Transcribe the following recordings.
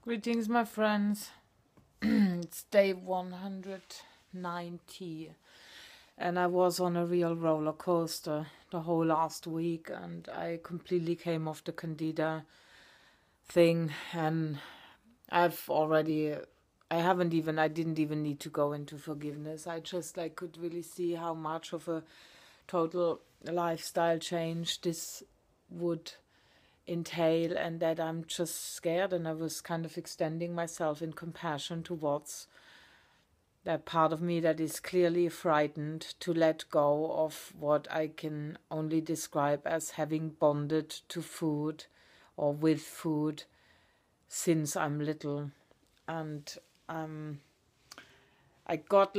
Greetings, my friends. It's day 190, and I was on a real roller coaster the whole last week, and I completely came off the Candida thing, and I didn't even need to go into forgiveness. I just could really see how much of a total lifestyle change this would entail, and that I'm just scared, and I was kind of extending myself in compassion towards that part of me that is clearly frightened to let go of what I can only describe as having bonded to food or with food since I'm little. And I got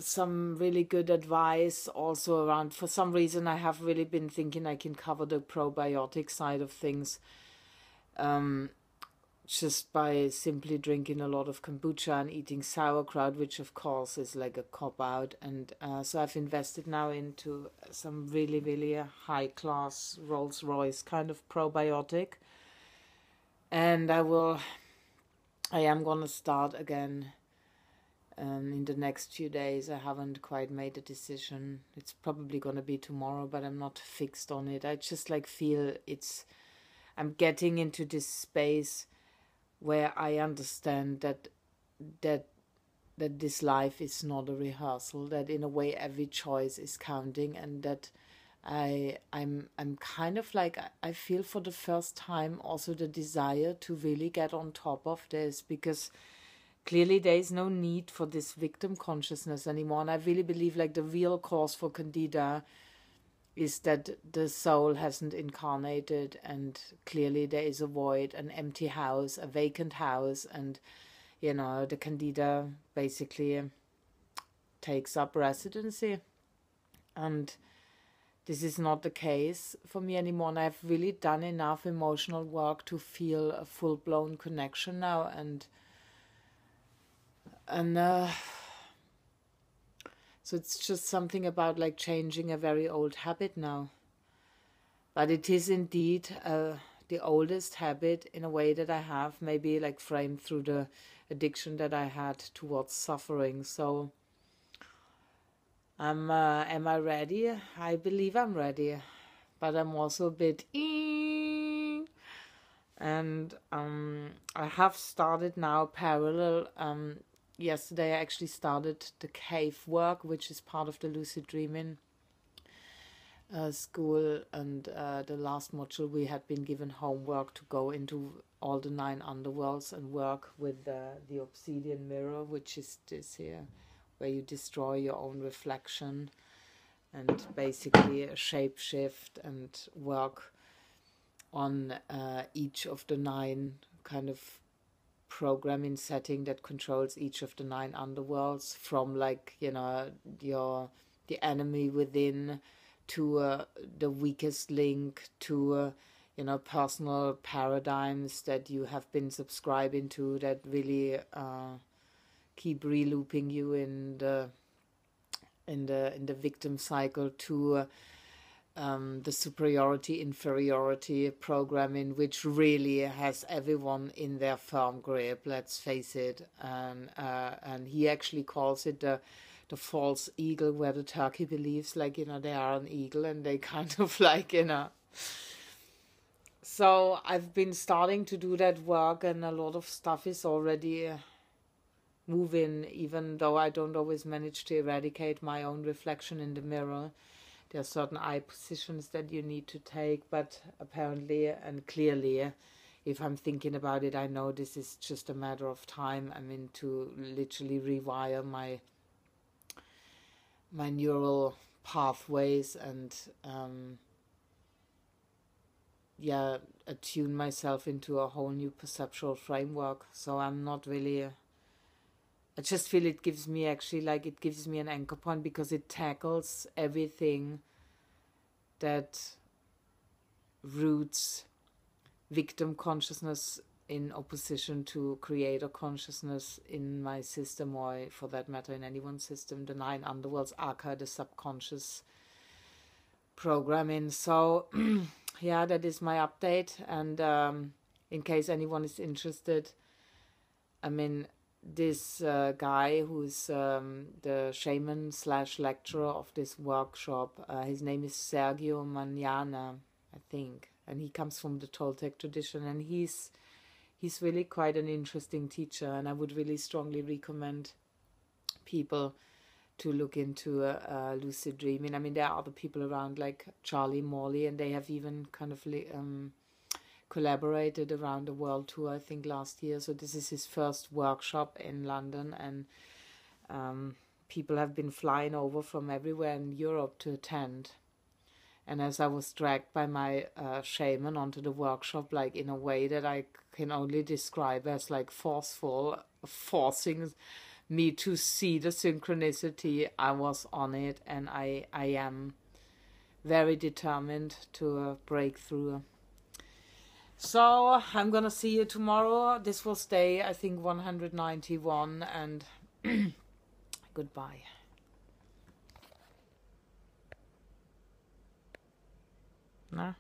some really good advice also around. For some reason, I have really been thinking I can cover the probiotic side of things just by simply drinking a lot of kombucha and eating sauerkraut, which of course is like a cop out. And so I've invested now into some really, really high class Rolls Royce kind of probiotic. And I am going to start again in the next few days. I haven't quite made a decision. It's probably going to be tomorrow, but I'm not fixed on it. I just feel I'm getting into this space where I understand that this life is not a rehearsal, that in a way every choice is counting, and that I'm kind of I feel for the first time also the desire to really get on top of this, because clearly there is no need for this victim consciousness anymore. And I really believe the real cause for Candida is that the soul hasn't incarnated, and clearly there is a void, an empty house, a vacant house, and the Candida basically takes up residency. And this is not the case for me anymore, and I've really done enough emotional work to feel a full-blown connection now, and so it's just something about changing a very old habit now. But it is indeed the oldest habit in a way that I have, maybe framed through the addiction that I had towards suffering. So am I ready? I believe I'm ready, but I'm also a bit and I have started now parallel. Yesterday I actually started the cave work, which is part of the lucid dreaming school, and the last module we had been given homework to go into all the 9 underworlds and work with the Obsidian Mirror, which is this here, where you destroy your own reflection and basically shape shift and work on each of the 9 kind of programming setting that controls each of the 9 underworlds, from the enemy within to the weakest link to personal paradigms that you have been subscribing to that really keep relooping you in the victim cycle, to the superiority inferiority programming, which really has everyone in their firm grip, let's face it. And he actually calls it the false eagle, where the turkey believes they are an eagle, and they kind of so I've been starting to do that work, and a lot of stuff is already moving, even though I don't always manage to eradicate my own reflection in the mirror. There are certain eye positions that you need to take, but apparently and clearly, if I'm thinking about it, I know this is just a matter of time. I mean, to literally rewire my neural pathways and attune myself into a whole new perceptual framework. So I'm not really... I just feel it gives me it gives me an anchor point, because it tackles everything that roots victim consciousness in opposition to creator consciousness in my system, or for that matter in anyone's system, the 9 underworlds, aka the subconscious programming. So yeah, that is my update, and in case anyone is interested, I mean, this guy who's the shaman slash lecturer of this workshop, his name is Sergio Manana, I think, and he comes from the Toltec tradition, and he's really quite an interesting teacher, and I would really strongly recommend people to look into lucid dreaming. I mean, there are other people around like Charlie Morley, and they have even kind of collaborated around the world tour, I think, last year. So this is his first workshop in London, and people have been flying over from everywhere in Europe to attend. And as I was dragged by my shaman onto the workshop, like in a way that I can only describe as like forceful, forcing me to see the synchronicity, I was on it, and I am very determined to break through. So I'm gonna see you tomorrow. This was day, I think, 191, and goodbye. Nah.